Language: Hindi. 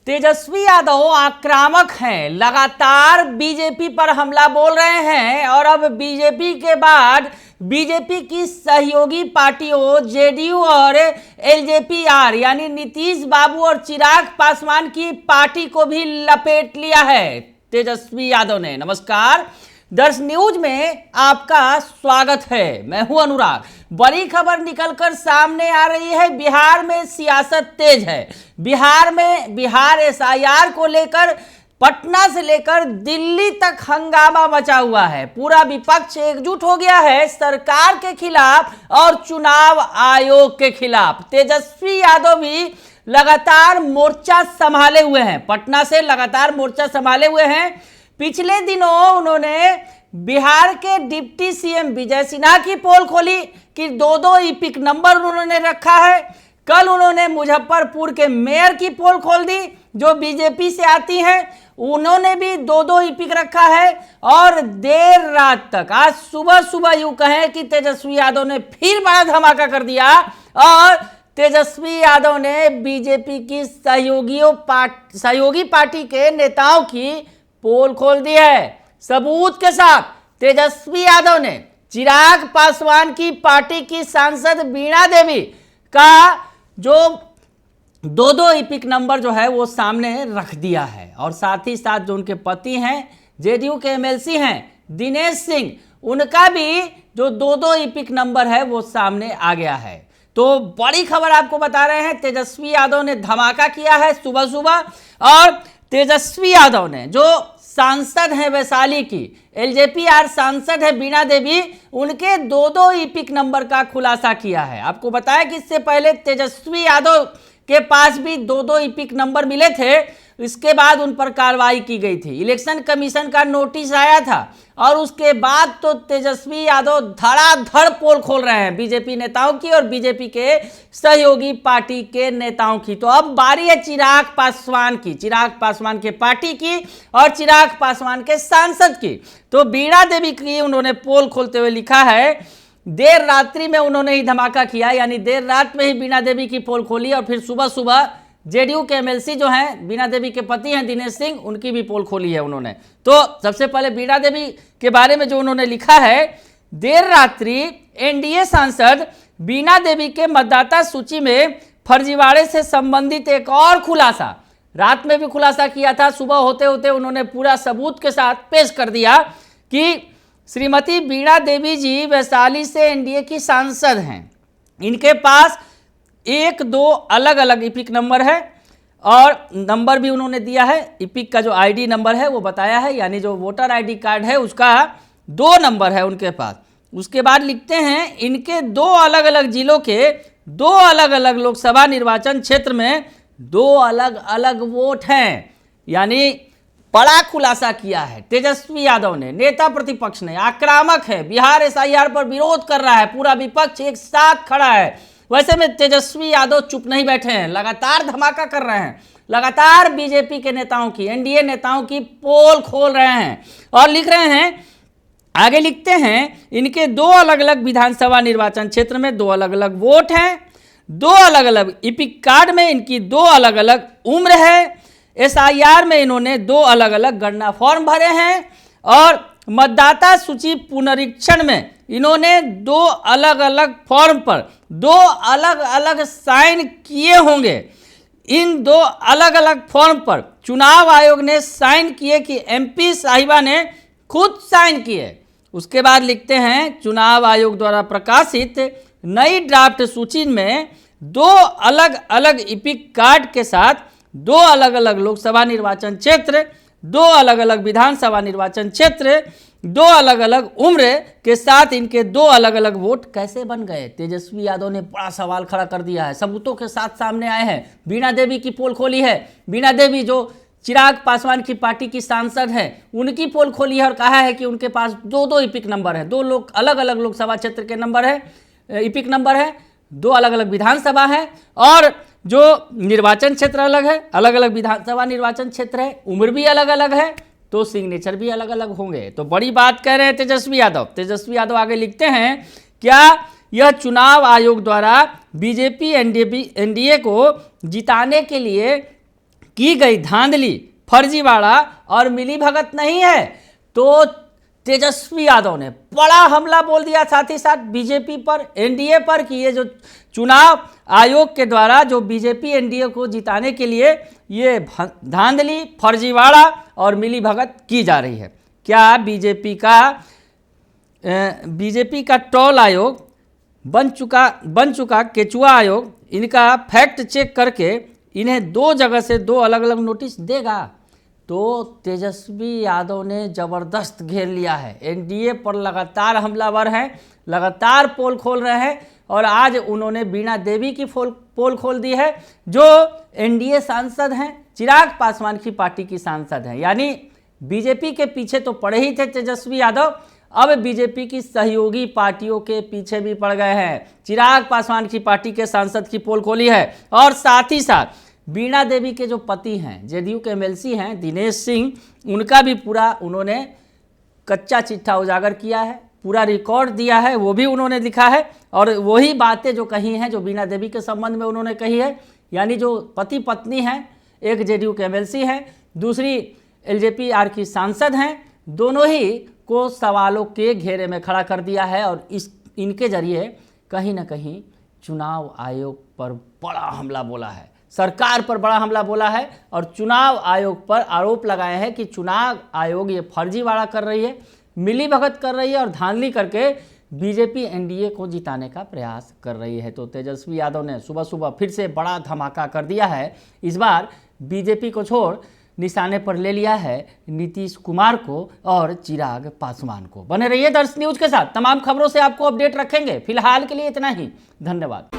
तेजस्वी यादव आक्रामक हैं, लगातार बीजेपी पर हमला बोल रहे हैं और अब बीजेपी के बाद बीजेपी की सहयोगी पार्टियों जेडीयू और एलजेपी-आर यानी नीतीश बाबू और चिराग पासवान की पार्टी को भी लपेट लिया है तेजस्वी यादव ने। नमस्कार, दर्श न्यूज में आपका स्वागत है। मैं हूं अनुराग। बड़ी खबर निकलकर सामने आ रही है। बिहार में सियासत तेज है। बिहार एसआईआर को लेकर पटना से लेकर दिल्ली तक हंगामा मचा हुआ है। पूरा विपक्ष एकजुट हो गया है सरकार के खिलाफ और चुनाव आयोग के खिलाफ। तेजस्वी यादव भी लगातार मोर्चा संभाले हुए हैं, पटना से लगातार मोर्चा संभाले हुए हैं। पिछले दिनों उन्होंने बिहार के डिप्टी सीएम विजय सिन्हा की पोल खोली कि दो इपिक नंबर उन्होंने रखा है। कल उन्होंने मुजफ्फरपुर के मेयर की पोल खोल दी जो बीजेपी से आती हैं, उन्होंने भी दो इपिक रखा है। और देर रात तक, आज सुबह यूं कहें कि तेजस्वी यादव ने फिर बड़ा धमाका कर दिया और तेजस्वी यादव ने बीजेपी की सहयोगी पार्टी के नेताओं की पोल खोल दी है। सबूत के साथ तेजस्वी यादव ने चिराग पासवान की पार्टी की सांसद वीणा देवी का जो दो इपिक नंबर जो है वो सामने रख दिया है और साथ ही साथ जो उनके पति हैं जेडीयू के एमएलसी हैं दिनेश सिंह, उनका भी जो दो इपिक नंबर है वो सामने आ गया है। तो बड़ी खबर आपको बता रहे हैं, तेजस्वी यादव ने धमाका किया है सुबह और तेजस्वी यादव ने जो सांसद है वैशाली की एलजेपी-आर सांसद है वीणा देवी, उनके दो इपिक नंबर का खुलासा किया है। आपको बताया कि इससे पहले तेजस्वी यादव के पास भी दो इपिक नंबर मिले थे, इसके बाद उन पर कार्रवाई की गई थी। इलेक्शन कमीशन का नोटिस आया था और उसके बाद तो तेजस्वी यादव धड़ाधड़ पोल खोल रहे हैं बीजेपी नेताओं की और बीजेपी के सहयोगी पार्टी के नेताओं की। तो अब बारी है चिराग पासवान के पार्टी की और चिराग पासवान के सांसद की। तो वीणा देवी की उन्होंने पोल खोलते हुए लिखा है, देर रात्रि में उन्होंने ही धमाका किया, यानी देर रात में ही वीणा देवी की पोल खोली और फिर सुबह जेडीयू के एमएलसी जो हैं वीणा देवी के पति हैं दिनेश सिंह, उनकी भी पोल खोली है उन्होंने। तो सबसे पहले वीणा देवी के बारे में जो उन्होंने लिखा है, देर रात्रि एनडीए सांसद वीणा देवी के मतदाता सूची में फर्जीवाड़े से संबंधित एक और खुलासा, रात में भी खुलासा किया था, सुबह होते होते उन्होंने पूरा सबूत के साथ पेश कर दिया कि श्रीमती वीणा देवी जी वैशाली से एनडीए की सांसद हैं। इनके पास 1-2 अलग अलग इपिक नंबर है और नंबर भी उन्होंने दिया है। इपिक का जो आईडी नंबर है वो बताया है, यानी जो वोटर आईडी कार्ड है उसका 2 नंबर है उनके पास। उसके बाद लिखते हैं, इनके 2 अलग अलग जिलों के 2 अलग अलग लोकसभा निर्वाचन क्षेत्र में 2 अलग अलग वोट हैं। यानी बड़ा खुलासा किया है तेजस्वी यादव ने, नेता प्रतिपक्ष ने, आक्रामक है, बिहार एसआईआर पर विरोध कर रहा है, पूरा विपक्ष एक साथ खड़ा है। वैसे में तेजस्वी यादव चुप नहीं बैठे हैं, लगातार धमाका कर रहे हैं, लगातार बीजेपी के नेताओं की, एनडीए नेताओं की पोल खोल रहे हैं और लिख रहे हैं, आगे लिखते हैं, इनके 2 अलग अलग विधानसभा निर्वाचन क्षेत्र में 2 अलग अलग वोट हैं, 2 अलग अलग इपिक कार्ड में इनकी 2 अलग अलग उम्र है, एसआईआर में इन्होंने 2 अलग अलग गणना फॉर्म भरे हैं और मतदाता सूची पुनरीक्षण में इन्होंने 2 अलग अलग फॉर्म पर 2 अलग अलग साइन किए होंगे। इन 2 अलग अलग फॉर्म पर चुनाव आयोग ने साइन किए कि एमपी साहिबा ने खुद साइन किए। उसके बाद लिखते हैं, चुनाव आयोग द्वारा प्रकाशित नई ड्राफ्ट सूची में 2 अलग अलग इपिक कार्ड के साथ 2 अलग अलग लोकसभा निर्वाचन क्षेत्र, 2 अलग अलग विधानसभा निर्वाचन क्षेत्र, 2 अलग अलग उम्र के साथ इनके 2 अलग अलग वोट कैसे बन गए? तेजस्वी यादव ने बड़ा सवाल खड़ा कर दिया है, सबूतों के साथ सामने आए हैं। वीणा देवी की पोल खोली है, वीणा देवी जो चिराग पासवान की पार्टी की सांसद है, उनकी पोल खोली है और कहा है कि उनके पास 2 इपिक नंबर है, 2 लोग अलग अलग लोकसभा क्षेत्र के नंबर है, इपिक नंबर है, 2 अलग अलग विधानसभा है और जो निर्वाचन क्षेत्र अलग है, अलग अलग विधानसभा निर्वाचन क्षेत्र है, उम्र भी अलग अलग है, तो सिग्नेचर भी अलग अलग होंगे। तो बड़ी बात कह रहे हैं तेजस्वी यादव आगे लिखते हैं, क्या यह चुनाव आयोग द्वारा बीजेपी एनडीए को जिताने के लिए की गई धांधली, फर्जीवाड़ा और मिलीभगत नहीं है। तो तेजस्वी यादव ने बड़ा हमला बोल दिया, साथ ही साथ बीजेपी पर, एनडीए पर, कि ये जो चुनाव आयोग के द्वारा जो बीजेपी एनडीए को जिताने के लिए ये धांधली, फर्जीवाड़ा और मिलीभगत की जा रही है। क्या बीजेपी का ट्रोल आयोग बन चुका केचुआ आयोग इनका फैक्ट चेक करके इन्हें 2 जगह से 2 अलग अलग नोटिस देगा? तो तेजस्वी यादव ने ज़बरदस्त घेर लिया है, एनडीए पर लगातार हमलावर हैं, लगातार पोल खोल रहे हैं। और आज उन्होंने वीणा देवी की पोल खोल दी है, जो एनडीए सांसद हैं, चिराग पासवान की पार्टी की सांसद हैं। यानी बीजेपी के पीछे तो पड़े ही थे तेजस्वी यादव, अब बीजेपी की सहयोगी पार्टियों के पीछे भी पड़ गए हैं। चिराग पासवान की पार्टी के सांसद की पोल खोली है, और साथ ही साथ वीणा देवी के जो पति हैं, जेडीयू के एमएलसी हैं दिनेश सिंह, उनका भी पूरा उन्होंने कच्चा चिट्ठा उजागर किया है, पूरा रिकॉर्ड दिया है, वो भी उन्होंने लिखा है। और वही बातें जो कही हैं, जो वीणा देवी के संबंध में उन्होंने कही है, यानी जो पति पत्नी हैं, एक जेडीयू के एमएलसी हैं, दूसरी एलजेपी की सांसद हैं, दोनों ही को सवालों के घेरे में खड़ा कर दिया है। और इनके जरिए कहीं ना कहीं चुनाव आयोग पर बड़ा हमला बोला है, सरकार पर बड़ा हमला बोला है, और चुनाव आयोग पर आरोप लगाए हैं कि चुनाव आयोग ये फर्जीवाड़ा कर रही है, मिलीभगत कर रही है और धांधली करके बीजेपी एनडीए को जिताने का प्रयास कर रही है। तो तेजस्वी यादव ने सुबह सुबह फिर से बड़ा धमाका कर दिया है। इस बार बीजेपी को छोड़ निशाने पर ले लिया है नीतीश कुमार को और चिराग पासवान को। बने रहिए दर्श न्यूज के साथ, तमाम खबरों से आपको अपडेट रखेंगे। फिलहाल के लिए इतना ही, धन्यवाद।